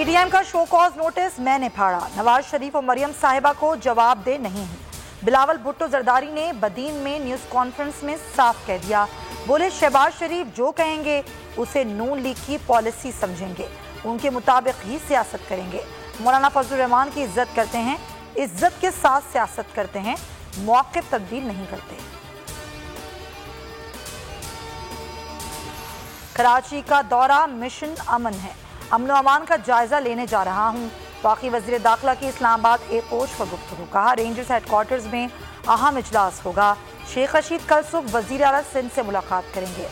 PTM का show cause notice मैंने फाड़ा, नवाज शरीफ और मरियम साहिबा को जवाब दे नहीं हूं। बिलावल भुट्टो जरदारी ने बदीन में न्यूज़ कॉन्फ्रेंस में साफ कह दिया, बोले शहबाज शरीफ जो कहेंगे उसे नून लीग की पॉलिसी समझेंगे, उनके मुताबिक ही सियासत करेंगे। मौलाना फजलुर रहमान की इज्जत करते हैं, इज्जत के साथ सियासत करते हैं, मौक़िफ़ तब्दील नहीं करते। कराची का दौरा मिशन अमन है, अमन व अमान का जायजा लेने जा रहा हूँ। बाकी वज़ीर दाखिला की इस्लामाबाद एयरपोर्ट पर गुफ्तगू, कहा रेंजर्स हेडक्वार्टर्स में अहम इजलास होगा। शेख रशीद कल सुबह वज़ीर आला सिंध से मुलाकात करेंगे।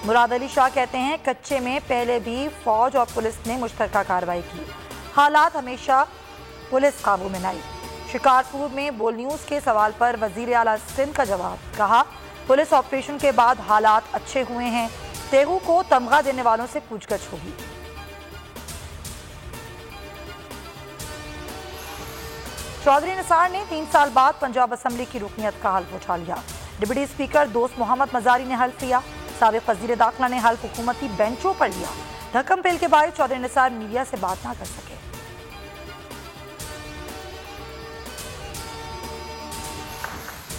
मुराद अली शाह कहते हैं कच्चे में पहले भी फौज और पुलिस ने मुश्तरका कार्रवाई की, हालात हमेशा पुलिस काबू में लाई। शिकारपुर में बोल न्यूज़ के सवाल पर वज़ीर आला सिंध का जवाब, कहा पुलिस ऑपरेशन के बाद हालात अच्छे हुए हैं, तेगू को तमगा देने वालों से पूछगछ होगी। चौधरी निसार ने 3 साल बाद पंजाब असम्बली की रुकनीत का हल्फ उठा लिया। डिप्टी स्पीकर दोस्त मोहम्मद मजारी ने हल्फ लिया, साबिक वज़ीर दाखिला ने हल्फ हुकूमती बेंचों पर लिया। धक्कम पेल के बाद चौधरी निसार मीडिया से बात ना कर सके।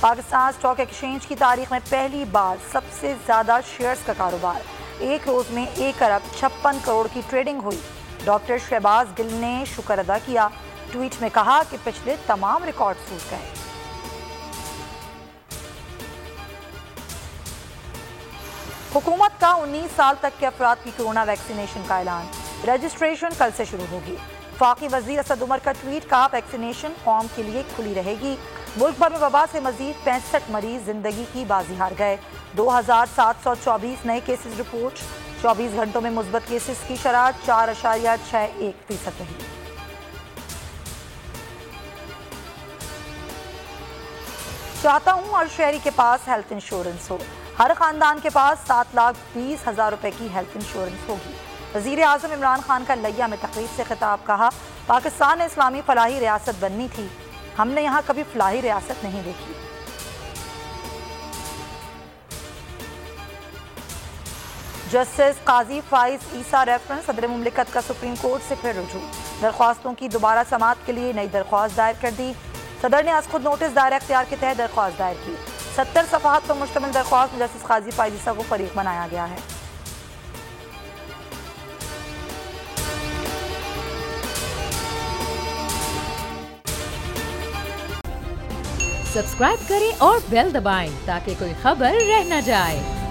पाकिस्तान स्टॉक एक्सचेंज की तारीख में पहली बार सबसे ज्यादा शेयर्स का कारोबार, एक रोज में 1 अरब 56 करोड़ की ट्रेडिंग हुई। डॉक्टर शहबाज गिल ने शुक्र अदा किया, ट्वीट में कहा कि पिछले तमाम रिकॉर्ड टूट गए। हुकूमत का 19 साल तक के अफराद की कोरोना वैक्सीनेशन का ऐलान, रजिस्ट्रेशन कल से शुरू होगी। वफाकी वजीर असद उमर का ट्वीट, कहा वैक्सीनेशन कौम के लिए खुली रहेगी। मुल्क भर में वबा से मजीद 65 मरीज जिंदगी की बाजी हार गए। 2724 नए केसेस रिपोर्ट, 24 घंटों में मुस्बत केसेस की शरह 4.61% रही। चाहता हूं हर शहरी के पास हेल्थ इंश्योरेंस हो, हर खानदान के पास 7,20,000 रुपए की हेल्थ इंश्योरेंस होगी। वज़ीर आज़म इमरान खान का लिया में तकरीब से खिताब, कहा पाकिस्तान ने इस्लामी फलाही रियासत बननी थी, हमने यहाँ कभी फलाही रियासत नहीं देखी। जस्टिस काजी फाइज ईसा रेफरेंस, सदर मुमलिकत का सुप्रीम कोर्ट से फिर रुजू, दरख्वास्तों की दोबारा समाअत के लिए नई दरख्वास्त दायर कर दी। सदर ने आज खुद नोटिस दायरा इख्तियार के तहत दरख्वास्त दायर की। 70 सफ़हात पर मुश्तमिल दरख्वास्त में जस्टिस काजी फाइज ईसा को फरीक बनाया गया है। सब्सक्राइब करें और बेल दबाएं ताकि कोई खबर रह न जाए।